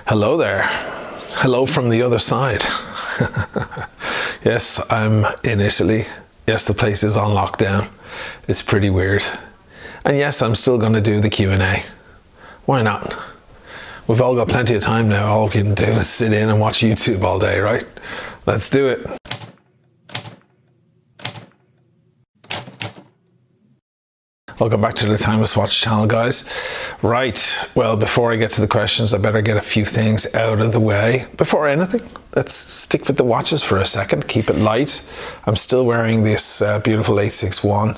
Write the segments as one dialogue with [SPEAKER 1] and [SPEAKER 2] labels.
[SPEAKER 1] Hello there. Hello from the other side. Yes, I'm in Italy. Yes, the place is on lockdown. It's pretty weird. And yes, I'm still going to do the Q&A. Why not? We've all got plenty of time now. All we can do is sit in and watch YouTube all day, right? Let's do it. Welcome back to the Timeless Watch channel, guys. Right, well, before I get to the questions, I better get a few things out of the way. Before anything, let's stick with the watches for a second, keep it light. I'm still wearing this beautiful 861. A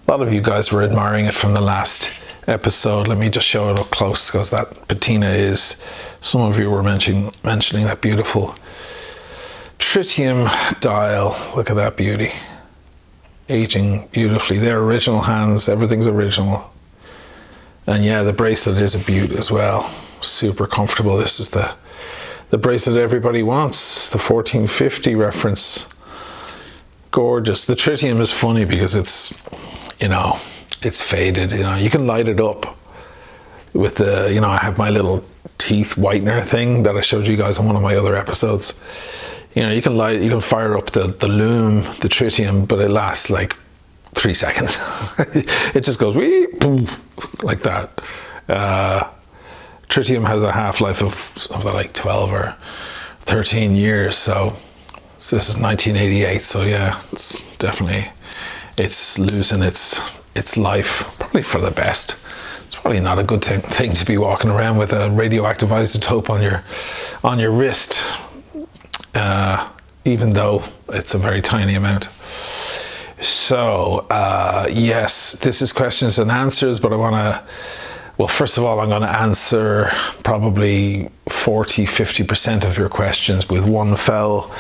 [SPEAKER 1] lot of you guys were admiring it from the last episode. Let me just show it up close, because that patina is, some of you were mentioning that beautiful Tritium dial. Look at that beauty. Aging beautifully. They're original hands, everything's original. And yeah, the bracelet is a beaut as well. Super comfortable. This is the bracelet everybody wants, the 1450 reference. Gorgeous. The Tritium is funny because it's, you know, it's faded. You know, you can light it up with the, you know, I have my little teeth whitener thing that I showed you guys on one of my other episodes. You know, you can fire up the lume, the Tritium, but it lasts like 3 seconds. It just goes wee, boom, like that. Tritium has a half-life of something like 12 or 13 years. So this is 1988. So yeah, it's definitely, it's losing its life, probably for the best. It's probably not a good thing to be walking around with a radioactive isotope on your wrist. Even though it's a very tiny amount. So yes, this is questions and answers, but I want to, well, first of all, I'm going to answer probably 40-50% of your questions with one fell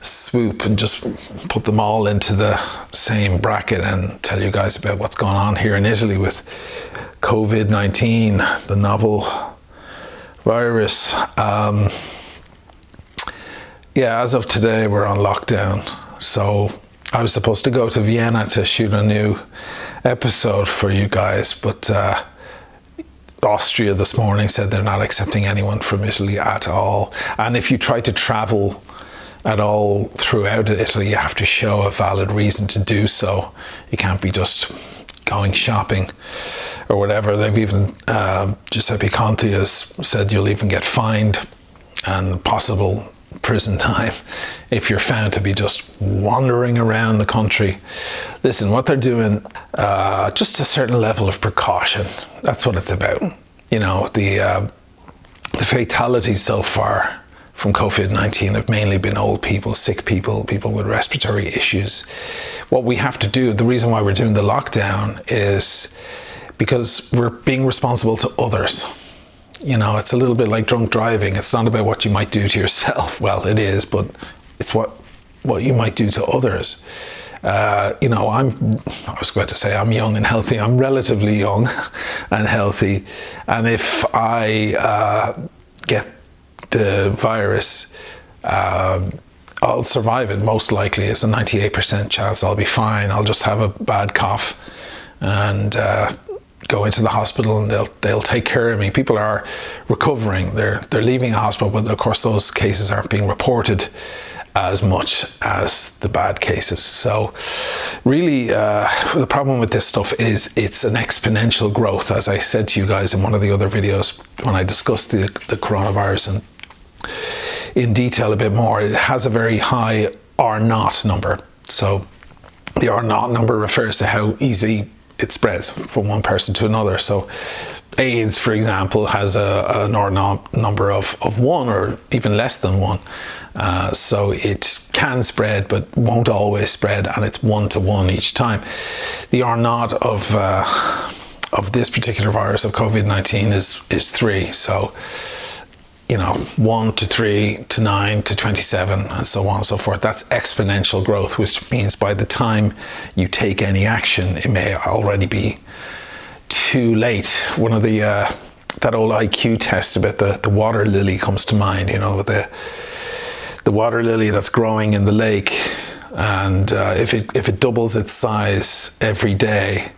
[SPEAKER 1] swoop and just put them all into the same bracket and tell you guys about what's going on here in Italy with COVID-19, the novel virus. Yeah, as of today, we're on lockdown. So I was supposed to go to Vienna to shoot a new episode for you guys, but Austria this morning said they're not accepting anyone from Italy at all. And if you try to travel at all throughout Italy, you have to show a valid reason to do so. You can't be just going shopping or whatever. They've even, Giuseppe Conte has said you'll even get fined and possible prison time if you're found to be just wandering around the country. Listen, what they're doing, just a certain level of precaution. That's what it's about. You know, the fatalities so far from COVID-19 have mainly been old people, sick people, people with respiratory issues. What we have to do, the reason why we're doing the lockdown is because we're being responsible to others. You know, it's a little bit like drunk driving. It's not about what you might do to yourself. Well, it is, but it's what you might do to others. You know, I was going to say I'm young and healthy. I'm relatively young and healthy. And if I get the virus, I'll survive it most likely. It's a 98% chance I'll be fine. I'll just have a bad cough and go into the hospital and they'll take care of me. People are recovering. They're leaving a hospital, but of course those cases aren't being reported as much as the bad cases. So really the problem with this stuff is it's an exponential growth. As I said to you guys in one of the other videos when I discussed the coronavirus and in detail a bit more, it has a very high R0 number. So the R0 number refers to how easy it spreads from one person to another. So AIDS, for example, has an R0 number of 1 or even less than 1. So it can spread, but won't always spread, and it's 1 to 1 each time. The R0 of this particular virus of COVID-19 is 3. So, you know, 1 to 3 to 9 to 27 and so on and so forth. That's exponential growth, which means by the time you take any action, it may already be too late. One of the that old IQ test about the water lily comes to mind. You know, the water lily that's growing in the lake, and if it doubles its size every day,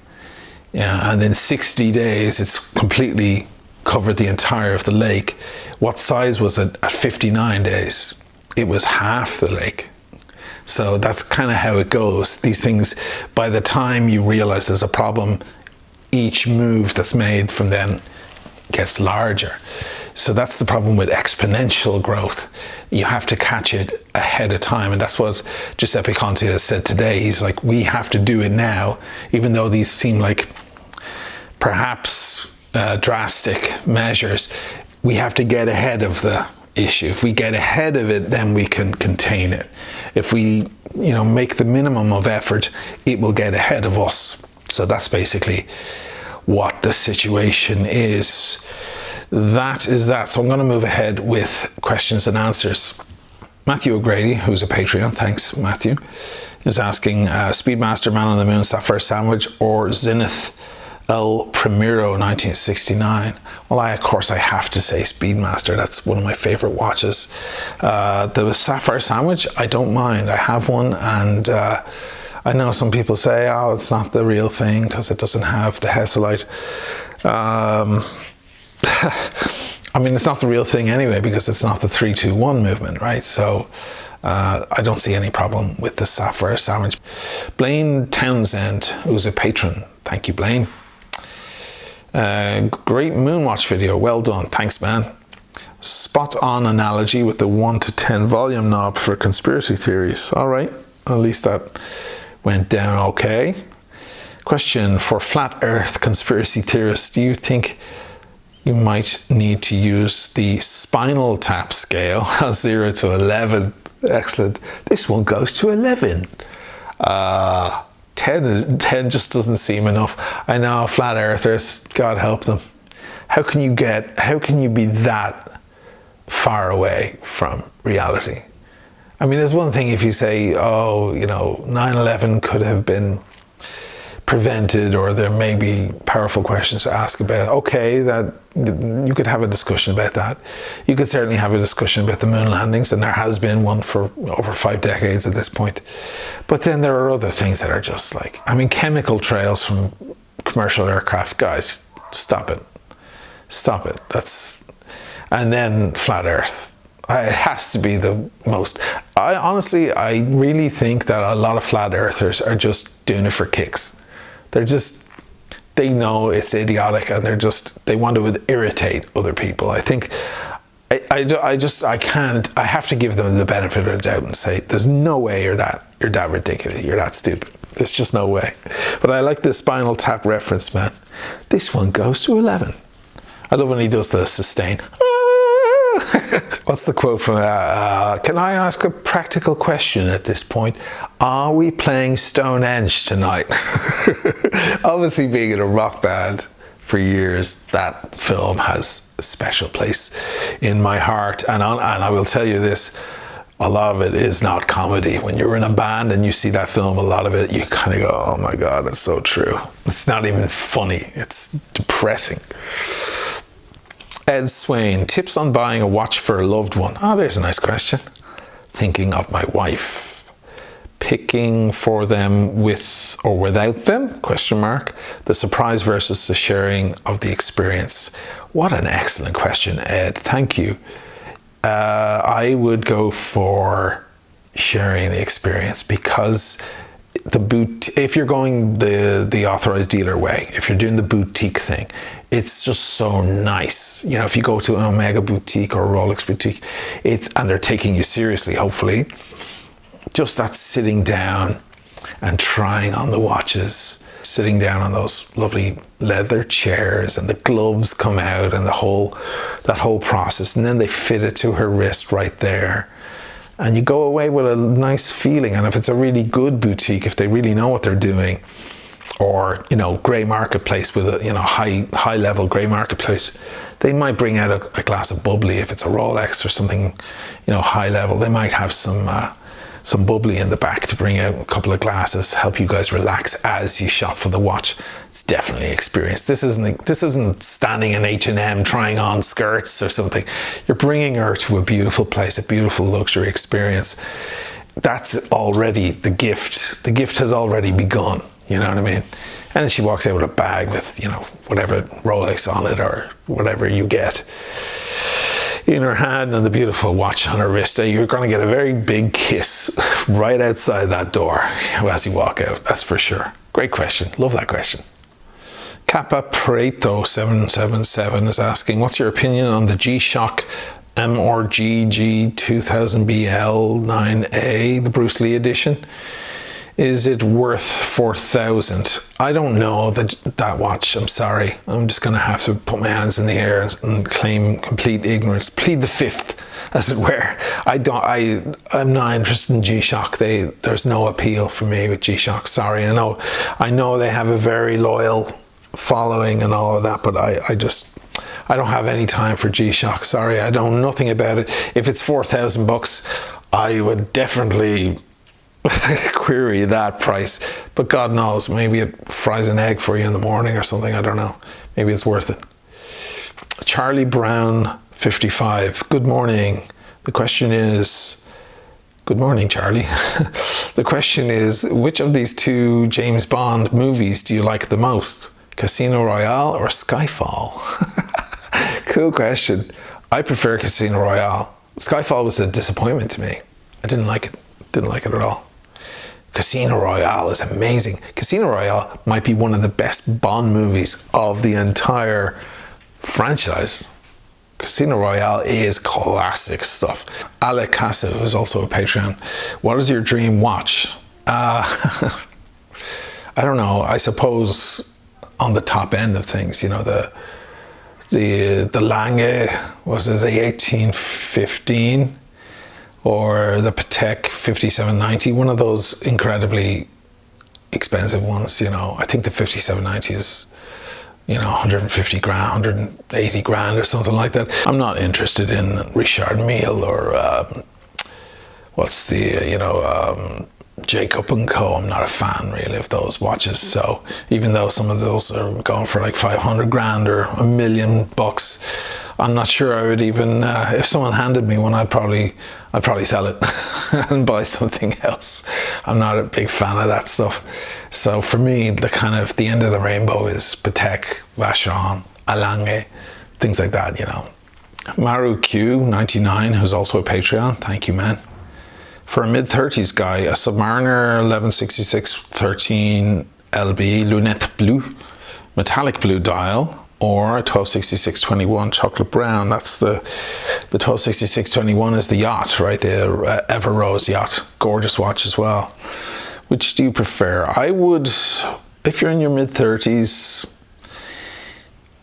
[SPEAKER 1] yeah, and in 60 days it's completely covered the entire of the lake. What size was it at 59 days? It was half the lake. So that's kind of how it goes. These things, by the time you realize there's a problem, each move that's made from then gets larger. So that's the problem with exponential growth. You have to catch it ahead of time. And that's what Giuseppe Conti has said today. He's like, we have to do it now, even though these seem like perhaps drastic measures. We have to get ahead of the issue. If we get ahead of it, then we can contain it. If we, make the minimum of effort, it will get ahead of us. So that's basically what the situation is. That is that. So I'm going to move ahead with questions and answers. Matthew O'Grady, who's a Patreon, thanks Matthew, is asking Speedmaster, Man on the Moon, Sapphire Sandwich, or Zenith El Primero 1969. Well, of course I have to say Speedmaster. That's one of my favorite watches. The Sapphire Sandwich, I don't mind. I have one, and I know some people say, oh, it's not the real thing because it doesn't have the Hesalite. I mean, it's not the real thing anyway because it's not the 3-2-1 movement, right? So I don't see any problem with the Sapphire Sandwich. Blaine Townsend, who's a patron. Thank you, Blaine. Great Moonwatch video. Well done. Thanks, man. Spot on analogy with the 1 to 10 volume knob for conspiracy theories. All right. At least that went down okay. Question for flat earth conspiracy theorists. Do you think you might need to use the spinal tap scale, 0 to 11? Excellent. This one goes to 11. 10 just doesn't seem enough. I know, flat earthers, God help them. How can you be that far away from reality? I mean, there's one thing if you say, 9/11 could have been prevented, or there may be powerful questions to ask about. Okay, that you could have a discussion about that. You could certainly have a discussion about the moon landings, and there has been one for over 5 decades at this point. But then there are other things that are just like, chemical trails from commercial aircraft. Guys, stop it. And then flat Earth. It has to be the most. I really think that a lot of flat earthers are just doing it for kicks. They know it's idiotic, and they want to irritate other people. I think I have to give them the benefit of the doubt and say, there's no way you're that ridiculous, you're that stupid. There's just no way. But I like the Spinal Tap reference, man. This one goes to 11. I love when he does the sustain. What's the quote from can I ask a practical question at this point? Are we playing Stonehenge tonight? Obviously, being in a rock band for years, that film has a special place in my heart. And I will tell you this, a lot of it is not comedy. When you're in a band and you see that film, a lot of it, you kind of go, oh my God, that's so true. It's not even funny. It's depressing. Ed Swain, tips on buying a watch for a loved one. Oh, there's a nice question. Thinking of my wife. Picking for them with or without them? ? The surprise versus the sharing of the experience. What an excellent question, Ed. Thank you. I would go for sharing the experience, because if you're going the authorized dealer way, if you're doing the boutique thing, it's just so nice. If you go to an Omega boutique or a Rolex boutique, and they're taking you seriously, hopefully, just that sitting down and trying on the watches, sitting down on those lovely leather chairs, and the gloves come out, and that whole process, and then they fit it to her wrist right there. And you go away with a nice feeling. And if it's a really good boutique, if they really know what they're doing, or grey marketplace with a high level grey marketplace, they might bring out a glass of bubbly. If it's a Rolex or something high level, they might have some bubbly in the back to bring out a couple of glasses, help you guys relax as you shop for the watch. It's definitely experience. This isn't standing in H&M trying on skirts or something. You're bringing her to a beautiful place, a beautiful luxury experience. That's already the gift. The gift has already begun. You know what I mean? And then she walks out with a bag with, you know, whatever Rolex on it or whatever you get in her hand and the beautiful watch on her wrist. You're going to get a very big kiss right outside that door as you walk out. That's for sure. Great question. Love that question. Kappa Pareto 777 is asking, what's your opinion on the G-Shock MRG 2000BL 9A, the Bruce Lee edition? Is it worth 4,000? I don't know that watch. I'm sorry. I'm just going to have to put my hands in the air and claim complete ignorance. Plead the fifth, as it were. I'm not interested in G-Shock. There's no appeal for me with G-Shock. Sorry. I know they have a very loyal following and all of that, but I don't have any time for G-Shock. Sorry. I know nothing about it. If it's $4,000, I would definitely query that price, but God knows, maybe it fries an egg for you in the morning or something. I don't know. Maybe it's worth it. Charlie Brown 55. Good morning. The question is, good morning, Charlie. The question is, which of these two James Bond movies do you like the most? Casino Royale or Skyfall? Cool question. I prefer Casino Royale. Skyfall was a disappointment to me. I didn't like it. Didn't like it at all. Casino Royale is amazing. Casino Royale might be one of the best Bond movies of the entire franchise. Casino Royale is classic stuff. Ale Casa, who's also a Patreon. What is your dream watch? I don't know. I suppose on the top end of things, you know, the Lange, was it the 1815? Or the Patek 5790, one of those incredibly expensive ones, you know. I think the 5790 is, you know, 150 grand, 180 grand or something like that. I'm not interested in Richard Mille or what's the, you know, Jacob & Co. I'm not a fan really of those watches. So even though some of those are going for like 500 grand or $1 million, I'm not sure I would even, if someone handed me one, I'd probably sell it and buy something else. I'm not a big fan of that stuff. So for me, the end of the rainbow is Patek, Vacheron, Lange, things like that, you know. Maru Q99, who's also a Patreon, thank you, man. For a mid-30s guy, a Submariner 1166-13 LB Lunette Blue, metallic blue dial, or a 1266-21 chocolate brown. That's the 1266-21 is the Yacht, right? The Ever Rose Yacht. Gorgeous watch as well. Which do you prefer? I would, if you're in your mid-30s,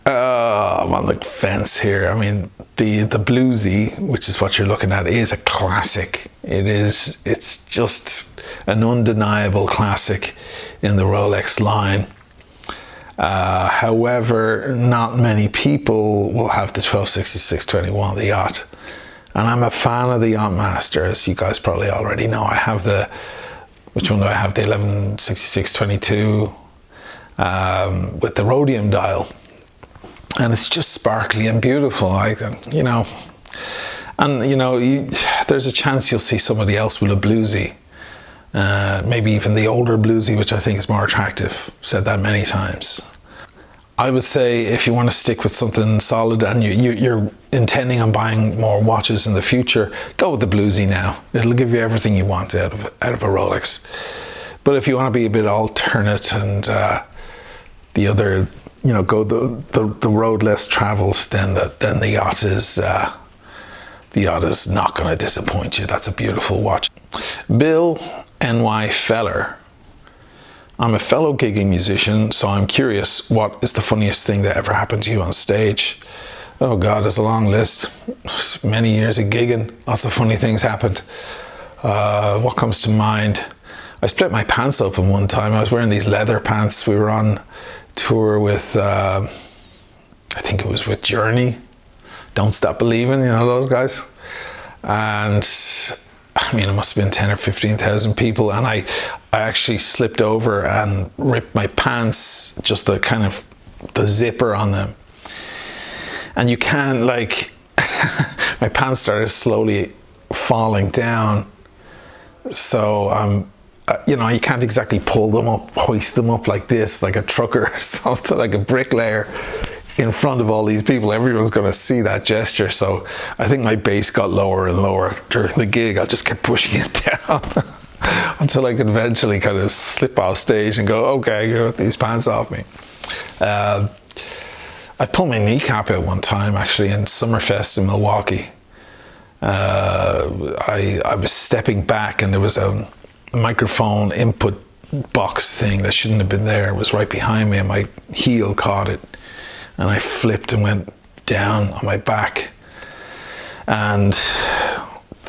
[SPEAKER 1] I'm on the fence here. I mean, the bluesy, which is what you're looking at, is a classic. It's just an undeniable classic in the Rolex line. However, not many people will have the 1266-21, the Yacht. And I'm a fan of the Yachtmaster, as you guys probably already know. I have which one do I have? The 1166-22 with the rhodium dial. And it's just sparkly and beautiful. There's a chance you'll see somebody else with a bluesy. Maybe even the older bluesy, which I think is more attractive. I've said that many times. I would say if you want to stick with something solid and you're intending on buying more watches in the future, go with the bluesy now. It'll give you everything you want out of a Rolex. But if you want to be a bit alternate and the other, you know, go the road less traveled, then the Yacht is not going to disappoint you. That's a beautiful watch. Bill N.Y. Feller. I'm a fellow gigging musician, so I'm curious, what is the funniest thing that ever happened to you on stage? Oh God, there's a long list. Many years of gigging, lots of funny things happened. What comes to mind? I split my pants open one time. I was wearing these leather pants. We were on tour with, I think it was with Journey. Don't Stop Believing, you know those guys? And I mean, it must have been 10 or 15,000 people. And I actually slipped over and ripped my pants, just the zipper on them. And you can't, like, my pants started slowly falling down. So you know, you can't exactly pull them up, hoist them up like this, like a trucker or something, like a bricklayer in front of all these people. Everyone's going to see that gesture. So I think my bass got lower and lower during the gig. I just kept pushing it down until I could eventually kind of slip off stage and go, okay, get these pants off me. I pulled my kneecap out one time, actually, in Summerfest in Milwaukee. I was stepping back and there was a microphone input box thing that shouldn't have been there. It was right behind me and my heel caught it. And I flipped and went down on my back. And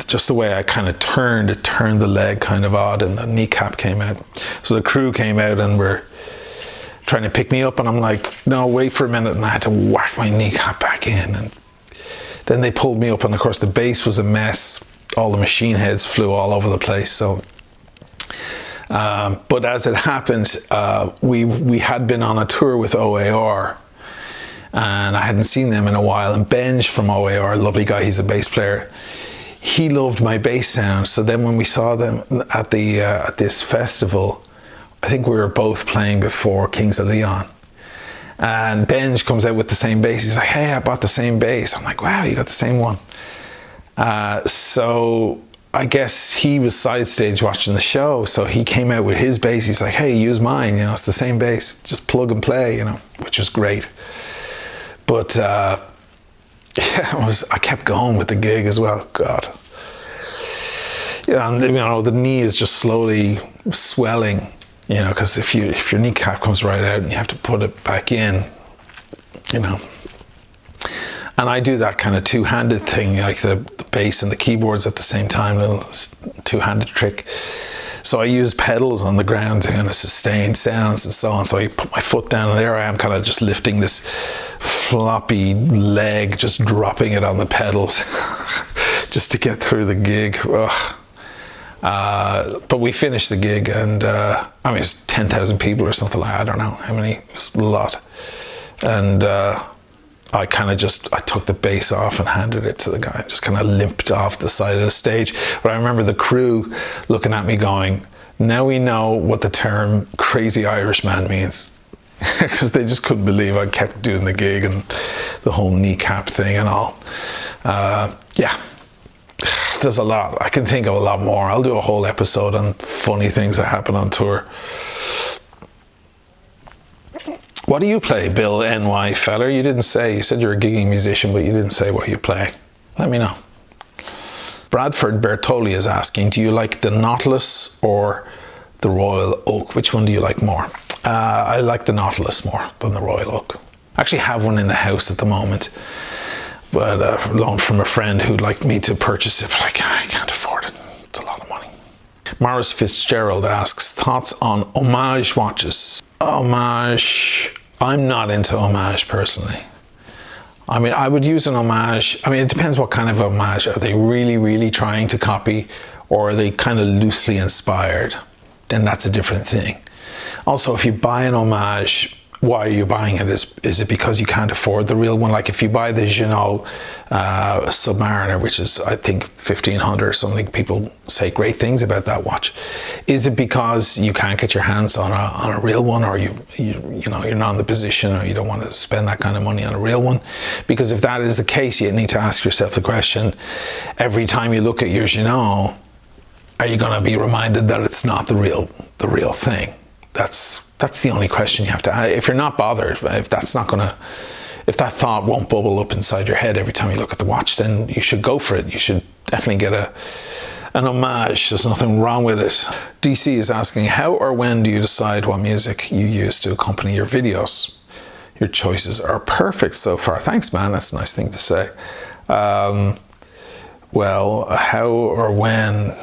[SPEAKER 1] just the way I kind of turned, it turned the leg kind of odd and the kneecap came out. So the crew came out and were trying to pick me up, and I'm like, no, wait for a minute, and I had to whack my kneecap back in, and then they pulled me up, and of course the bass was a mess. All the machine heads flew all over the place. So but as it happened, we had been on a tour with OAR, and I hadn't seen them in a while, and Benj from OAR, lovely guy, he's a bass player, he loved my bass sound. So then when we saw them at this festival, I think we were both playing before Kings of Leon, and Benj comes out with the same bass. He's like, hey, I bought the same bass. I'm like, wow, you got the same one. So I guess he was side stage watching the show, so he came out with his bass. He's like, hey, use mine, you know, it's the same bass, just plug and play, you know, which was great. But yeah, I kept going with the gig as well. God. Yeah, and you know, the knee is just slowly swelling. You know, because if your kneecap comes right out and you have to put it back in, you know. And I do that kind of two-handed thing, like the bass and the keyboards at the same time, little two-handed trick. So I use pedals on the ground to kind of sustain sounds and so on. So I put my foot down, and there I am kind of just lifting this floppy leg, just dropping it on the pedals just to get through the gig. Ugh. But we finished the gig, and I mean, it's 10,000 people or something like that. I don't know how many, it was a lot. And I took the bass off and handed it to the guy, just kind of limped off the side of the stage. But I remember the crew looking at me going, now we know what the term crazy Irishman means. Because they just couldn't believe I kept doing the gig and the whole kneecap thing and all. Yeah. There's a lot. I can think of a lot more. I'll do a whole episode on funny things that happen on tour. What do you play, Bill NY feller? You didn't say. You said you're a gigging musician, but you didn't say what you play. Let me know. Bradford Bertoli is asking, do you like the Nautilus or the Royal Oak? Which one do you like more? I like the Nautilus more than the Royal Oak. I actually have one in the house at the moment, but loaned from a friend who'd like me to purchase it, but I can't afford it. It's a lot of money. Morris Fitzgerald asks, thoughts on homage watches? Homage, I'm not into homage personally. I mean, I would use an homage. I mean, it depends what kind of homage. Are they really, really trying to copy, or are they kind of loosely inspired? Then that's a different thing. Also, if you buy an homage, why are you buying it? Is it because you can't afford the real one? Like if you buy the Zenith Submariner, which is I think 1,500 or something, people say great things about that watch. Is it because you can't get your hands on a real one, or you know you're not in the position, or you don't want to spend that kind of money on a real one? Because if that is the case, you need to ask yourself the question: every time you look at your Zenith, are you going to be reminded that it's not the real thing? That's the only question you have to ask. If you're not bothered, if that thought won't bubble up inside your head every time you look at the watch, then you should go for it. You should definitely get an homage. There's nothing wrong with it. DC is asking, how or when do you decide what music you use to accompany your videos? Your choices are perfect so far. Thanks, man. That's a nice thing to say. Well, how or when?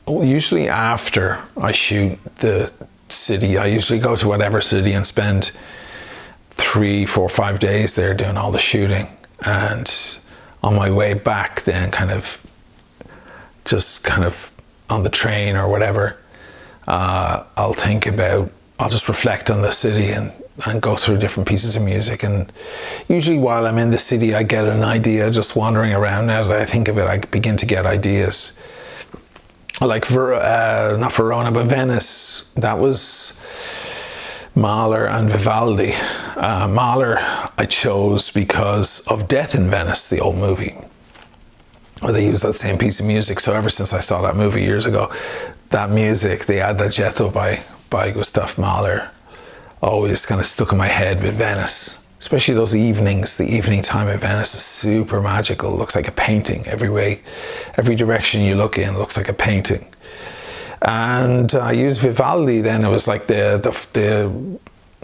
[SPEAKER 1] Well, usually after I shoot the city. I usually go to whatever city and spend 3, 4, 5 days there doing all the shooting, and on my way back then kind of on the train or whatever, I'll just reflect on the city and go through different pieces of music. And usually while I'm in the city I get an idea just wandering around. Now that I think of it, I begin to get ideas. like not Verona, but Venice. That was Mahler and Vivaldi. Mahler I chose because of Death in Venice, the old movie, where they use that same piece of music. So ever since I saw that movie years ago, that music, the Adagietto by Gustav Mahler, always kind of stuck in my head with Venice. Especially those evenings. The evening time in Venice is super magical. It looks like a painting every way. Every direction you look in looks like a painting. And I used Vivaldi then. It was like the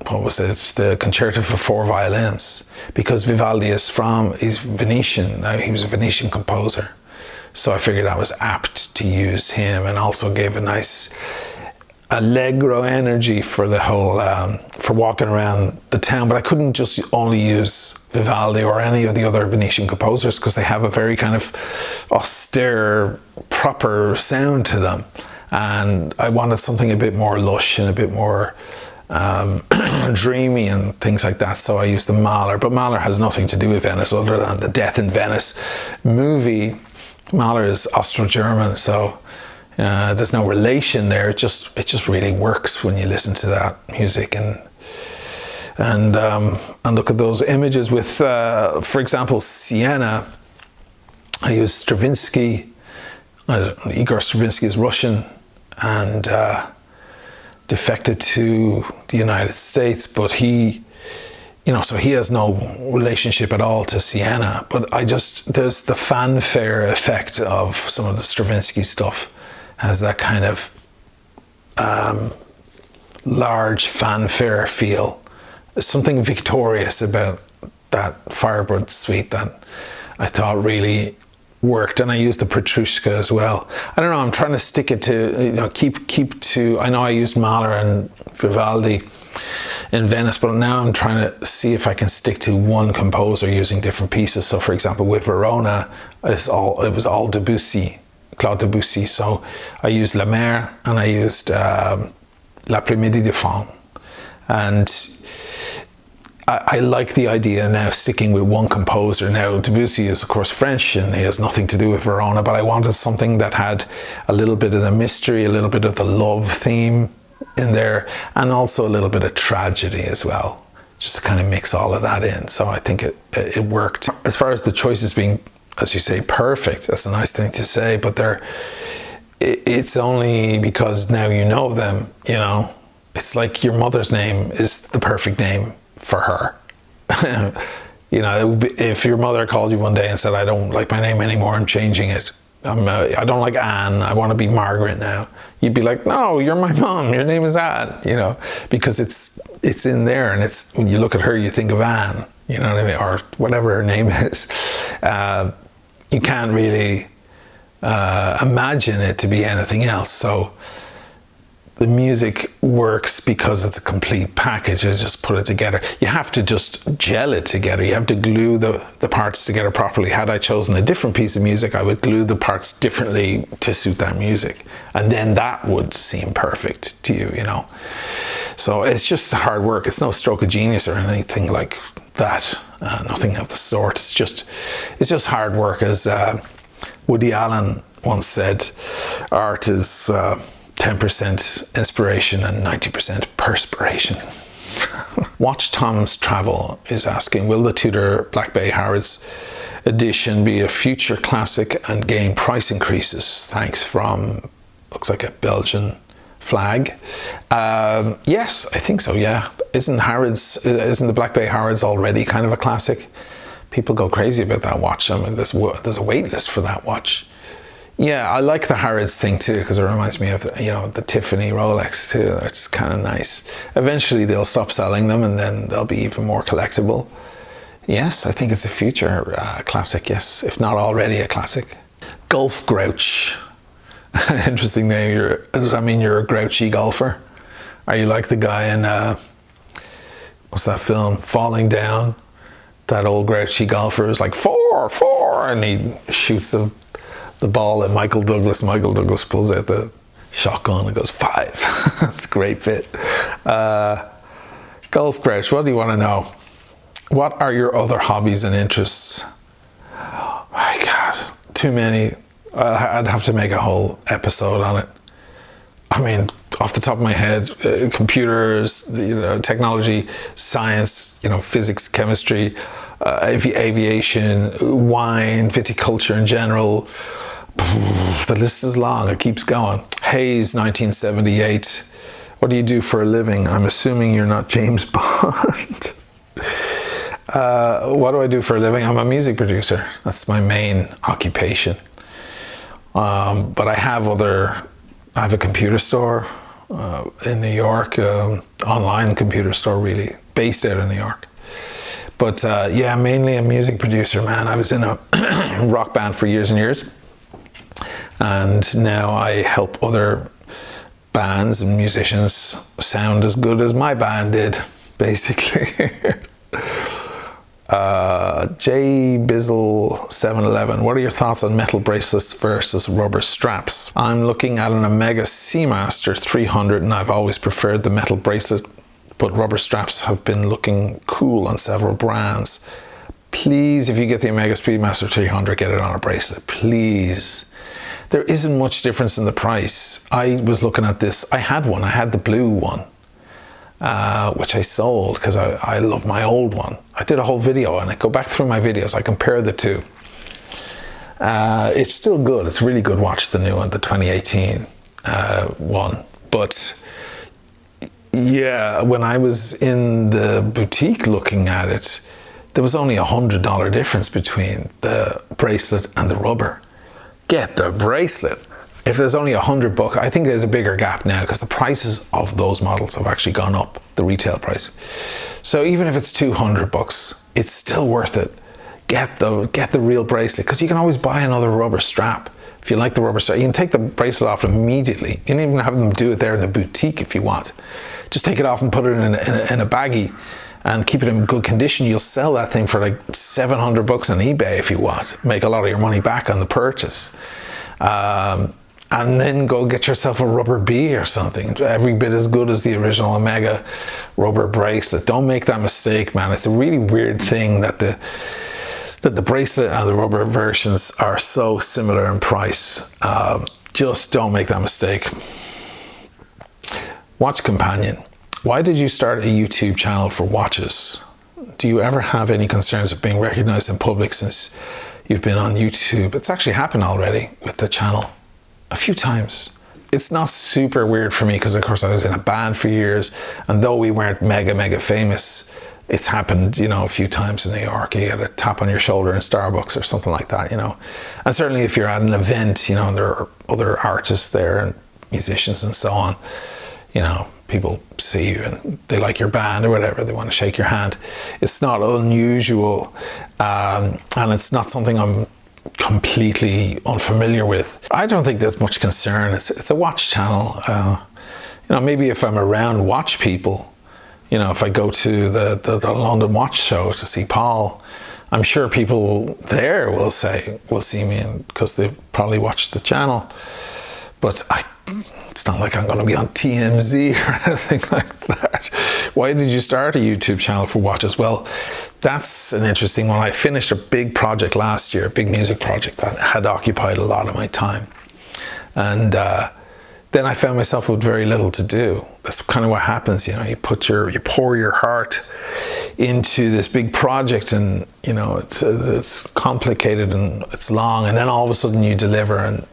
[SPEAKER 1] what was it? The Concerto for 4 violins. Because Vivaldi he's Venetian. He was a Venetian composer. So I figured that was apt to use him, and also gave a nice allegro energy for the whole, for walking around the town. But I couldn't just only use Vivaldi or any of the other Venetian composers, because they have a very kind of austere, proper sound to them. And I wanted something a bit more lush and a bit more dreamy and things like that. So I used the Mahler, but Mahler has nothing to do with Venice other than the Death in Venice movie. Mahler is Austro-German, so there's no relation there. It just really works when you listen to that music and look at those images with, for example, Siena. I used Stravinsky. Igor Stravinsky is Russian and defected to the United States, but he, so he has no relationship at all to Siena. But there's the fanfare effect of some of the Stravinsky stuff. Has that kind of large fanfare feel. There's something victorious about that Firebird suite that I thought really worked. And I used the Petrushka as well. I don't know, I'm trying to stick it to, keep to, I know I used Mahler and Vivaldi in Venice, but now I'm trying to see if I can stick to one composer using different pieces. So for example, with Verona, it was all Debussy. Claude Debussy. So I used La Mer and I used L'Après-midi de Faune. And I like the idea now sticking with one composer. Now Debussy is of course French and he has nothing to do with Verona, but I wanted something that had a little bit of the mystery, a little bit of the love theme in there, and also a little bit of tragedy as well, just to kind of mix all of that in. So I think it worked. As far as the choices being, as you say, perfect, that's a nice thing to say, but it's only because now you know them, It's like your mother's name is the perfect name for her. If your mother called you one day and said, I don't like my name anymore, I'm changing it. I don't like Anne, I want to be Margaret now. You'd be like, no, you're my mom, your name is Anne, because it's in there, and it's, when you look at her, you think of Anne, you know what I mean, or whatever her name is. You can't really imagine it to be anything else. So the music works because it's a complete package. You just put it together. You have to just gel it together. You have to glue the parts together properly. Had I chosen a different piece of music, I would glue the parts differently to suit that music. And then that would seem perfect to you, So it's just hard work. It's no stroke of genius or anything like that. Nothing of the sort. It's just hard work. As Woody Allen once said, art is 10% inspiration and 90% perspiration. Watch Tom's Travel is asking, will the Tudor Black Bay Harrods edition be a future classic and gain price increases? Thanks from, looks like a Belgian flag. Yes, I think so, yeah. Isn't the Black Bay Harrods already kind of a classic? People go crazy about that watch. I mean, there's a wait list for that watch. Yeah, I like the Harrods thing too, because it reminds me of the Tiffany Rolex too. It's kind of nice. Eventually they'll stop selling them and then they'll be even more collectible. Yes, I think it's a future classic, yes, if not already a classic. Golf Grouch. Interesting name. Does that mean you're a grouchy golfer? Are you like the guy in, what's that film, Falling Down? That old grouchy golfer is like, 4, 4, and he shoots the ball at Michael Douglas. Michael Douglas pulls out the shotgun and goes 5. That's a great bit. Golf Grouch, what do you want to know? What are your other hobbies and interests? Oh my God, too many. I'd have to make a whole episode on it. I mean, off the top of my head, computers, technology, science, physics, chemistry, aviation, wine, viticulture in general. The list is long, it keeps going. Hayes, 1978. What do you do for a living? I'm assuming you're not James Bond. What do I do for a living? I'm a music producer. That's my main occupation. But I have a computer store in New York, online computer store really, based out of New York. But yeah, mainly a music producer, man. I was in a rock band for years and years. And now I help other bands and musicians sound as good as my band did, basically. J Bizzle 711, what are your thoughts on metal bracelets versus rubber straps? I'm looking at an Omega Seamaster 300 and I've always preferred the metal bracelet, but rubber straps have been looking cool on several brands. Please, if you get the Omega Speedmaster 300, get it on a bracelet, please. There isn't much difference in the price. I was looking at this, I had the blue one, which I sold because I love my old one. I did a whole video on it. Go back through my videos, I compare the two. It's still good, it's a really good watch, the new one, the 2018 one. But yeah, when I was in the boutique looking at it, there was only $100 difference between the bracelet and the rubber. Get the bracelet. If there's only $100, I think there's a bigger gap now because the prices of those models have actually gone up, the retail price. So even if it's $200, it's still worth it. Get the real bracelet, because you can always buy another rubber strap. If you like the rubber strap, you can take the bracelet off immediately. You can even have them do it there in the boutique if you want. Just take it off and put it in a baggie and keep it in good condition. You'll sell that thing for like $700 on eBay if you want. Make a lot of your money back on the purchase. And then go get yourself a rubber B or something. Every bit as good as the original Omega rubber bracelet. Don't make that mistake, man. It's a really weird thing that the bracelet and the rubber versions are so similar in price. Just don't make that mistake. Watch Companion. Why did you start a YouTube channel for watches? Do you ever have any concerns of being recognized in public since you've been on YouTube? It's actually happened already with the channel a few times. It's not super weird for me because of course I was in a band for years, and though we weren't mega famous, it's happened, a few times in New York. You get a tap on your shoulder in Starbucks or something like that, And certainly if you're at an event, and there are other artists there and musicians and so on, people see you and they like your band or whatever, they want to shake your hand. It's not unusual, and it's not something I'm completely unfamiliar with. I don't think there's much concern. It's a watch channel. Maybe if I'm around watch people, if I go to the London Watch Show to see Paul, I'm sure people there will see me because they've probably watched the channel. But it's not like I'm going to be on TMZ or anything like that. Why did you start a YouTube channel for watches? Well, that's an interesting one. I finished a big project last year, a big music project that had occupied a lot of my time. And then I found myself with very little to do. That's kind of what happens, you pour your heart into this big project, and it's complicated and it's long, and then all of a sudden you deliver and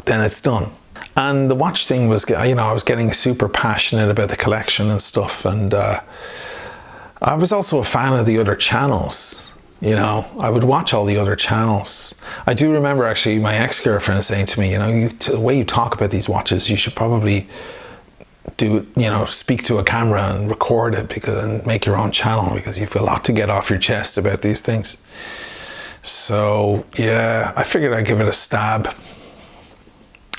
[SPEAKER 1] then it's done. And the watch thing was, I was getting super passionate about the collection and stuff, and I was also a fan of the other channels. I would watch all the other channels. I do remember actually my ex-girlfriend saying to me, the way you talk about these watches, you should probably do it, speak to a camera and record it and make your own channel, because you've a lot to get off your chest about these things. So yeah, I figured I'd give it a stab.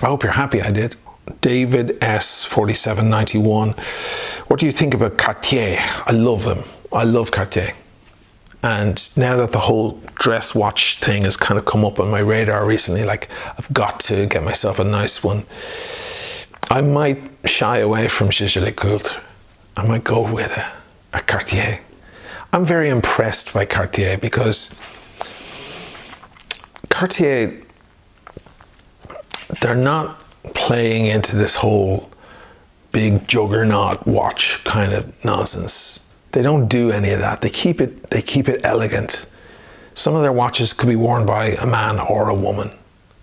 [SPEAKER 1] I hope you're happy I did. David S 4791. What do you think about Cartier? I love them. I love Cartier. And now that the whole dress watch thing has kind of come up on my radar recently, like I've got to get myself a nice one. I might shy away from Jaeger LeCoultre. I might go with a Cartier. I'm very impressed by Cartier because Cartier they're not playing into this whole big juggernaut watch kind of nonsense. They don't do any of that. They keep it elegant. Some of their watches could be worn by a man or a woman,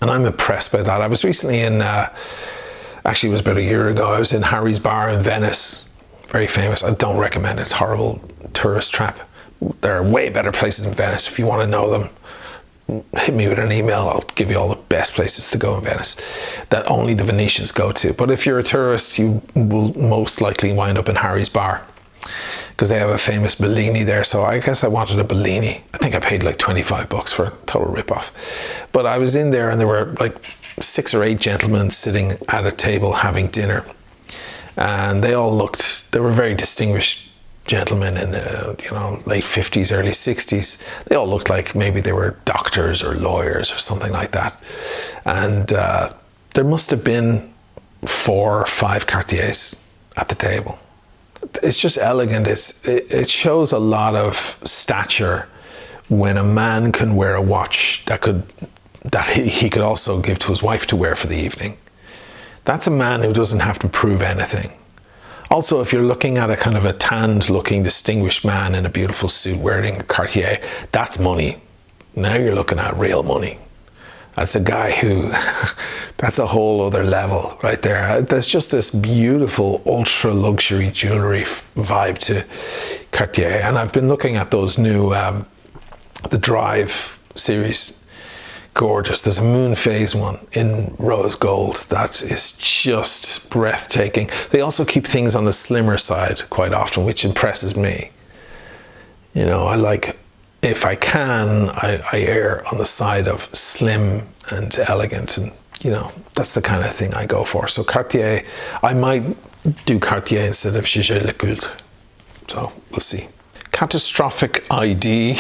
[SPEAKER 1] and I'm impressed by that. I was recently in, actually it was about a year ago, I was in Harry's Bar in Venice, very famous. I don't recommend it, it's a horrible tourist trap. There are way better places in Venice. If you want to know them, hit me with an email. I'll give you all the best places to go in Venice that only the Venetians go to. But if you're a tourist, you will most likely wind up in Harry's Bar, because they have a famous Bellini there. So I guess I wanted a Bellini. I think I paid like $25 for a total ripoff. But I was in there and there were like 6 or 8 gentlemen sitting at a table having dinner. And they were very distinguished gentlemen in the late 50s, early 60s. They all looked like maybe they were doctors or lawyers or something like that. And there must have been 4 or 5 Cartiers at the table. It's just elegant. It shows a lot of stature when a man can wear a watch that he could also give to his wife to wear for the evening. That's a man who doesn't have to prove anything. Also, if you're looking at a kind of a tanned looking distinguished man in a beautiful suit wearing a Cartier, that's money. Now you're looking at real money. That's a guy who, that's a whole other level right there. There's just this beautiful ultra luxury jewelry vibe to Cartier. And I've been looking at those new, the Drive series. Gorgeous. There's a moon phase one in rose gold that is just breathtaking. They also keep things on the slimmer side quite often, which impresses me. I like, if I can, I err on the side of slim and elegant, and that's the kind of thing I go for. So Cartier, I might do Cartier instead of Jaeger LeCoultre. So we'll see. Catastrophic ID.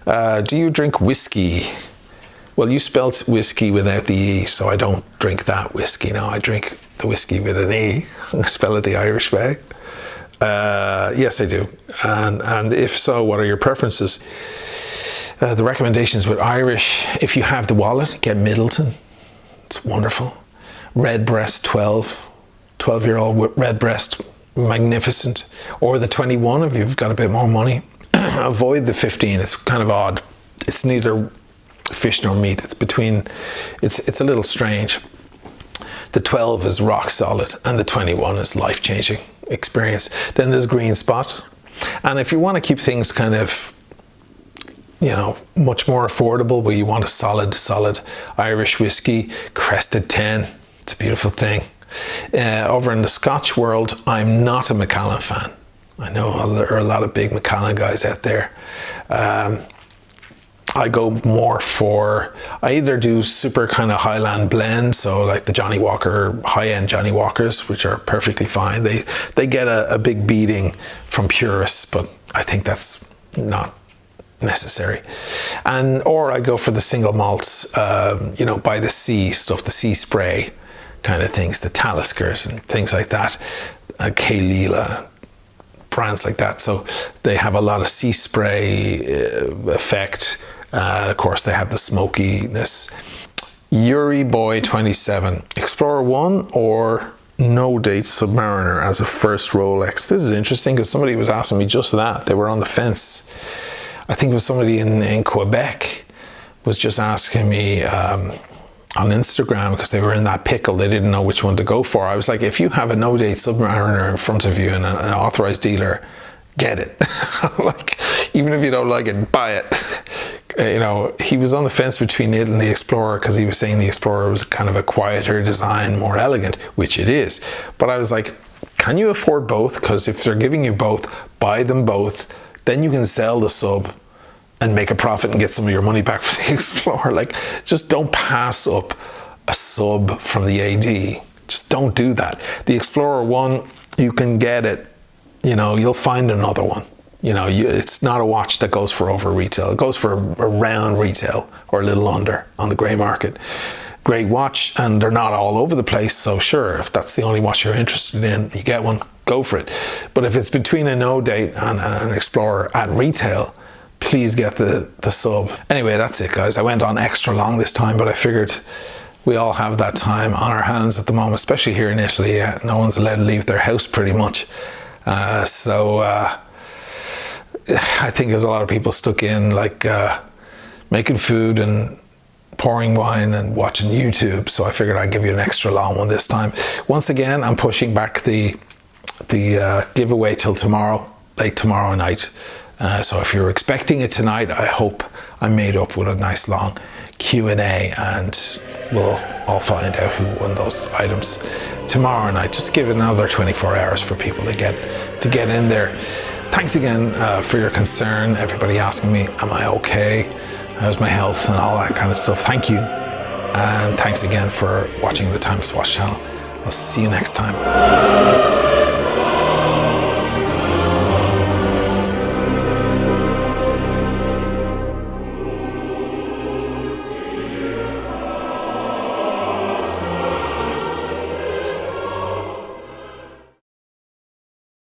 [SPEAKER 1] Do you drink whiskey? Well, you spelt whiskey without the E, so I don't drink that whiskey. No, I drink the whiskey with an E. I spell it the Irish way. Yes, I do. And if so, what are your preferences? The recommendations with Irish, if you have the wallet, get Middleton. It's wonderful. Redbreast 12-year-old Redbreast, magnificent. Or the 21 if you've got a bit more money. Avoid the 15, it's kind of odd. It's neither fish nor meat. It's between, it's a little strange. The 12 is rock solid and the 21 is life-changing experience. Then there's Green Spot. And if you want to keep things kind of, much more affordable, but you want a solid Irish whiskey, Crested 10, it's a beautiful thing. Over in the Scotch world, I'm not a Macallan fan. I know there are a lot of big Macallan guys out there. I go more for, I either do super kind of Highland blend, so like the Johnny Walker, high-end Johnny Walkers, which are perfectly fine. They get a big beating from purists, but I think that's not necessary. Or I go for the single malts, by the sea stuff, the sea spray kind of things, the Taliskers and things like that, K-Lila, brands like that. So they have a lot of sea spray effect. Of course, they have the smokiness. Yuri Boy 27, Explorer 1 or no date Submariner as a first Rolex? This is interesting because somebody was asking me just that. They were on the fence. I think it was somebody in Quebec was just asking me on Instagram because they were in that pickle. They didn't know which one to go for. I was like, if you have a no date Submariner in front of you and an authorized dealer, get it. Like, even if you don't like it, buy it. He was on the fence between it and the Explorer because he was saying the Explorer was kind of a quieter design, more elegant, which it is. But I was like, can you afford both? Because if they're giving you both, buy them both. Then you can sell the Sub and make a profit and get some of your money back for the Explorer. Like, just don't pass up a Sub from the AD. Just don't do that. The Explorer 1, you can get it. You'll find another one. It's not a watch that goes for over retail. It goes for around retail or a little under on the grey market. Great watch, and they're not all over the place. So sure, if that's the only watch you're interested in, you get one, go for it. But if it's between a no date and an Explorer at retail, please get the Sub. Anyway, that's it, guys. I went on extra long this time, but I figured we all have that time on our hands at the moment, especially here in Italy. No one's allowed to leave their house pretty much. So I think there's a lot of people stuck in like making food and pouring wine and watching YouTube. So I figured I'd give you an extra long one this time. Once again, I'm pushing back the giveaway till tomorrow, late tomorrow night. So if you're expecting it tonight, I hope I made up with a nice long Q&A, and we'll all find out who won those items tomorrow night. Just give it another 24 hours for people to get in there. Thanks again for your concern. Everybody asking me, am I okay? How's my health and all that kind of stuff. Thank you. And thanks again for watching the Timeless Watch channel. I'll see you next time.